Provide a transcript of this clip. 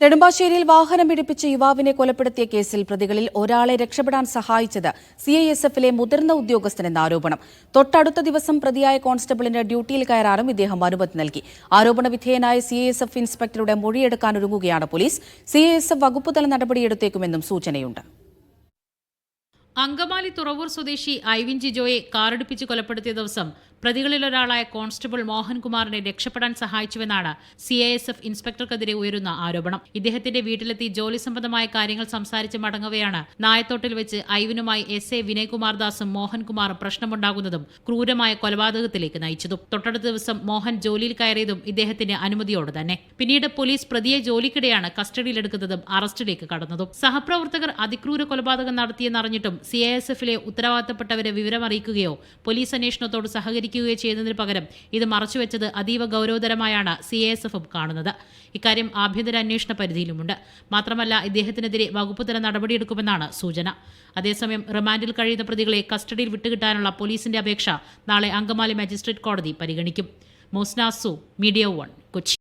നെടുമ്പാശ്ശേരിയിൽ വാഹനമിടിപ്പിച്ച് യുവാവിനെ കൊലപ്പെടുത്തിയ കേസിൽ പ്രതികളിൽ ഒരാളെ രക്ഷപ്പെടാൻ സഹായിച്ചത് സിഐഎസ്എഫിലെ മുതിർന്ന ഉദ്യോഗസ്ഥനെന്ന ആരോപണം. തൊട്ടടുത്ത ദിവസം പ്രതിയായ കോൺസ്റ്റബിളിന് ഡ്യൂട്ടിയിൽ കയറാനും ഇദ്ദേഹം അനുമതി നൽകി. ആരോപണ വിധേയനായ സിഐഎസ്എഫ് ഇൻസ്പെക്ടറുടെ മൊഴിയെടുക്കാനൊരുങ്ങുകയാണ് പോലീസ്. സിഐഎസ്എഫ് വകുപ്പുതല നടപടിയെടുത്തേക്കുമെന്നും സൂചനയുണ്ട്. അങ്കമാലി തുറവൂർ സ്വദേശി ഐവിൻ ജിജോയെ കാറിടിപ്പിച്ച് കൊലപ്പെടുത്തിയ ദിവസം പ്രതികളിലൊരാളായ കോൺസ്റ്റബിൾ മോഹൻകുമാറിനെ രക്ഷപ്പെടാൻ സഹായിച്ചുവെന്നാണ് സിഐഎസ്എഫ് ഇൻസ്പെക്ടർക്കെതിരെ ഉയരുന്ന ആരോപണം. ഇദ്ദേഹത്തിന്റെ വീട്ടിലെത്തി ജോലി സംബന്ധമായ കാര്യങ്ങൾ സംസാരിച്ച് മടങ്ങവെയാണ് നായത്തോട്ടിൽ വെച്ച് ഐവിനുമായി എസ്ഐ വിനയ്കുമാർ ദാസും മോഹൻകുമാറും പ്രശ്നമുണ്ടാകുന്നതും ക്രൂരമായ കൊലപാതകത്തിലേക്ക് നയിച്ചതും. തൊട്ടടുത്ത ദിവസം മോഹൻ ജോലിയിൽ കയറിയതും ഇദ്ദേഹത്തിന്റെ അനുമതിയോടെ തന്നെ. പിന്നീട് പോലീസ് പ്രതിയെ ജോലിക്കിടെയാണ് കസ്റ്റഡിയിലെടുക്കുന്നതും അറസ്റ്റിലേക്ക് കടന്നതും. സഹപ്രവർത്തകർ അതിക്രൂര കൊലപാതകം നടത്തിയെന്നറിഞ്ഞിട്ടും സിഐഎസ്എഫിലെ ഉത്തരവാദിത്തപ്പെട്ടവരെ വിവരമറിയിക്കുകയോ പോലീസ് അന്വേഷണത്തോട് സഹകരിക്കുകയോ ചെയ്യുന്നതിന് പകരം ഇത് മറച്ചുവെച്ചത് അതീവ ഗൌരവതരമായാണ് സിഐഎസ്എഫും കാണുന്നത്. ഇക്കാര്യം ആഭ്യന്തര അന്വേഷണ പരിധിയിലുമുണ്ട്. മാത്രമല്ല, ഇദ്ദേഹത്തിനെതിരെ വകുപ്പുതല നടപടിയെടുക്കുമെന്നാണ് സൂചന. അതേസമയം റിമാൻഡിൽ കഴിയുന്ന പ്രതികളെ കസ്റ്റഡിയിൽ വിട്ടുകിട്ടാനുള്ള പോലീസിന്റെ അപേക്ഷ നാളെ അങ്കമാലി മജിസ്ട്രേറ്റ് കോടതി പരിഗണിക്കും. മോസ്നാസു, മീഡിയ 1, കൊച്ചി.